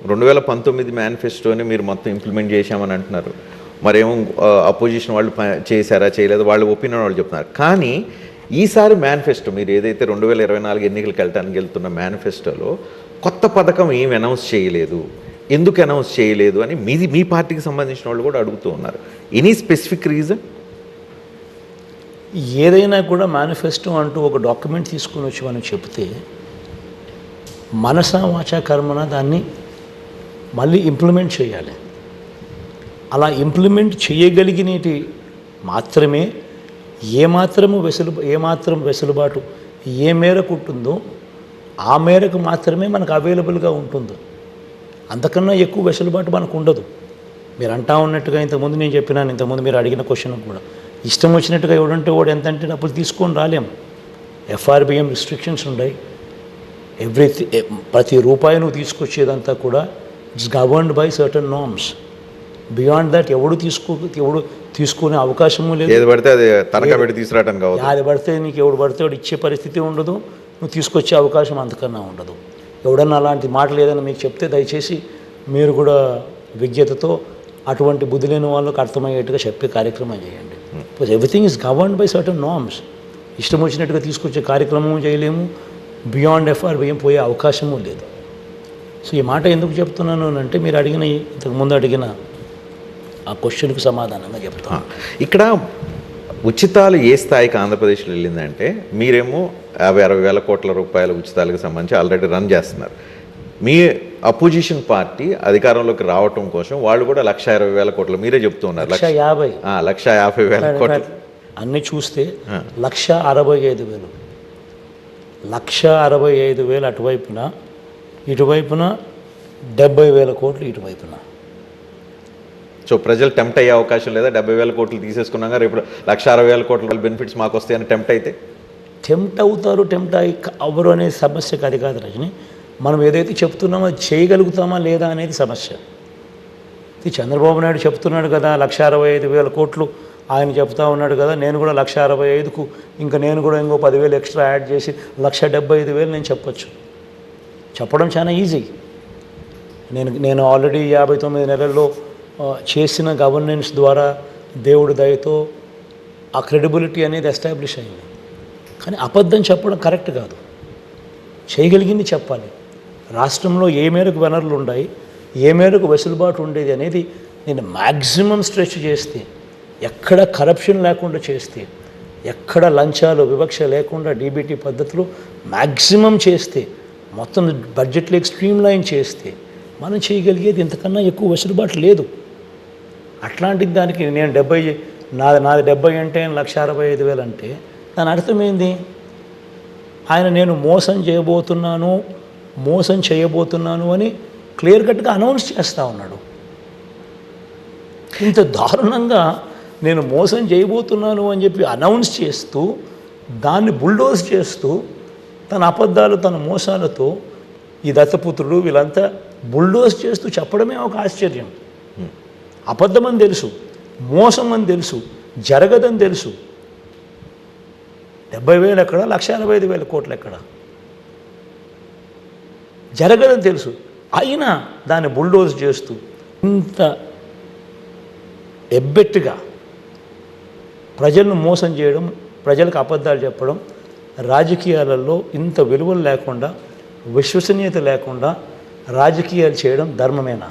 2019 మేనిఫెస్టోని మీరు మొత్తం ఇంప్లిమెంట్ చేశామని అంటున్నారు. మరేమో అపోజిషన్ వాళ్ళు చేశారా చేయలేదు వాళ్ళ ఒపీనియన్ వాళ్ళు చెప్తున్నారు. కానీ ఈసారి మేనిఫెస్టో మీరు ఏదైతే 2024 ఎన్నికలకు వెళ్ళటానికి వెళ్తున్న మేనిఫెస్టోలో కొత్త పథకం ఏమి అనౌన్స్ చేయలేదు, ఎందుకు అనౌన్స్ చేయలేదు అని మీ పార్టీకి సంబంధించిన వాళ్ళు కూడా అడుగుతూ ఉన్నారు. Any specific reason? ఏదైనా కూడా మేనిఫెస్టో అంటూ ఒక డాక్యుమెంట్ తీసుకుని వచ్చి మనం చెప్తే మనసా వాచా కర్మన దాన్ని మళ్ళీ ఇంప్లిమెంట్ చేయాలి. అలా ఇంప్లిమెంట్ చేయగలిగినటి మాత్రమే ఏమాత్రం వెసులుబాటు ఏ మేరకు ఉంటుందో ఆ మేరకు మాత్రమే మనకు అవైలబుల్గా ఉంటుంది. అంతకన్నా ఎక్కువ వెసులుబాటు మనకు ఉండదు. మీరు అంటా ఉన్నట్టుగా ఇంతకుముందు నేను చెప్పినాను, ఇంతకుముందు మీరు అడిగిన క్వశ్చన్ కూడా ఇష్టం వచ్చినట్టుగా ఎవడంటే వాడు ఎంత అంటే డబ్బులు తీసుకొని రాలేము. FRBM రిస్ట్రిక్షన్స్ ఉన్నాయి. ప్రతి రూపాయి నువ్వు తీసుకొచ్చేదంతా కూడా it's governed by certain norms. Beyond that ఎవడు తీసుకునే అవకాశము లేదు. ఏది పడితే అది తనఖా పెట్టి తీసుకురావడం కాదు. అది పడితే నీకు ఎవడు పడితే వాడు ఇచ్చే పరిస్థితి ఉండదు, నువ్వు తీసుకొచ్చే అవకాశం అంతకన్నా ఉండదు. ఎవడన్నా అలాంటి మాటలు ఏదైనా మీకు చెప్తే దయచేసి మీరు కూడా విజ్ఞతతో అటువంటి బుద్ధి లేని వాళ్ళకి అర్థమయ్యేట్టుగా చెప్పే కార్యక్రమం చేయండి. Because everything is governed by certain norms. ఇష్టం వచ్చినట్టుగా తీసుకొచ్చే కార్యక్రమం చేయలేము, బియాండ్ FRBM పోయే అవకాశము లేదు. సో ఈ మాట ఎందుకు చెప్తున్నాను అంటే మీరు అడిగిన ఇంతకుముందు అడిగిన ఆ క్వశ్చన్కి సమాధానంగా చెప్తాను. ఇక్కడ ఉచితాలు ఏ స్థాయికి ఆంధ్రప్రదేశ్లో వెళ్ళిందంటే మీరేమో 50-60 వేల కోట్ల రూపాయల ఉచితాలకు సంబంధించి ఆల్రెడీ రన్ చేస్తున్నారు. మీ అపోజిషన్ పార్టీ అధికారంలోకి రావటం కోసం వాళ్ళు కూడా 1,20,000 కోట్లు మీరే చెప్తూ ఉన్నారు. 1,50,000 కోట్లు అన్నీ చూస్తే 1,65,000 1,65,000 అటువైపున, ఇటువైపున 70,000 కోట్లు ఇటువైపున. సో ప్రజలు టెంప్ట్ అయ్యే అవకాశం లేదా? 70,000 కోట్లు తీసేసుకున్నాక రేపు 1,60,000 కోట్ల బెనిఫిట్స్ మాకు వస్తాయని టెంప్ట్ అయితే? టెంప్ట్ అవుతారు, టెంప్ట్ అవ్వరు అనే సమస్యకు అది కాదు రజని. మనం ఏదైతే చెప్తున్నామో అది చేయగలుగుతామా లేదా అనేది సమస్య. ఇది చంద్రబాబు నాయుడు చెప్తున్నాడు కదా 1,65,000 కోట్లు ఆయన చెప్తా ఉన్నాడు కదా, నేను కూడా 1,65,000కు ఇంకా నేను కూడా ఇంకో 10,000 ఎక్స్ట్రా యాడ్ చేసి 1,75,000 నేను చెప్పొచ్చు. చెప్పడం చాలా ఈజీ. నేను ఆల్రెడీ 59 నెలల్లో చేసిన గవర్నెన్స్ ద్వారా దేవుడి దయతో ఆ క్రెడిబిలిటీ అనేది ఎస్టాబ్లిష్ అయింది. కానీ అబద్ధం చెప్పడం కరెక్ట్ కాదు. చేయగలిగింది చెప్పాలి. రాష్ట్రంలో ఏ మేరకు వనరులు ఉన్నాయి, ఏ మేరకు వెసులుబాటు ఉండేది అనేది నేను మ్యాక్సిమం స్ట్రెచ్ చేస్తే, ఎక్కడ కరప్షన్ లేకుండా చేస్తే, ఎక్కడ లంచాలు వివక్ష లేకుండా DBT పద్ధతులు మ్యాక్సిమం చేస్తే, మొత్తం బడ్జెట్లోకి స్ట్రీమ్ లైన్ చేస్తే మనం చేయగలిగేది ఇంతకన్నా ఎక్కువ వెసులుబాటు లేదు. అట్లాంటి దానికి నేను 70 నాది 70 అంటే 1,65,000 అంటే దాని అర్థమైంది ఆయన నేను మోసం చేయబోతున్నాను అని క్లియర్ కట్గా అనౌన్స్ చేస్తూ ఉన్నాడు. ఇంత దారుణంగా నేను మోసం చేయబోతున్నాను అని చెప్పి అనౌన్స్ చేస్తూ దాన్ని బుల్డోజ్ చేస్తూ తన అబద్ధాలు తన మోసాలతో ఈ దత్తపుత్రుడు వీళ్ళంతా బుల్డోజ్ చేస్తూ చెప్పడమే ఒక ఆశ్చర్యం. అబద్ధం అని తెలుసు, మోసం అని తెలుసు, జరగదని తెలుసు. 70,000 ఎక్కడ, 1,65,000 కోట్లు ఎక్కడ? జరగదని తెలుసు, అయినా దాన్ని బుల్డోజ్ చేస్తూ ఇంత ఎబ్బెట్టుగా ప్రజలను మోసం చేయడం, ప్రజలకు అబద్ధాలు చెప్పడం, రాజకీయాలలో ఇంత విలువలు లేకుండా, విశ్వసనీయత లేకుండా రాజకీయాలు చేయడం ధర్మమేనా?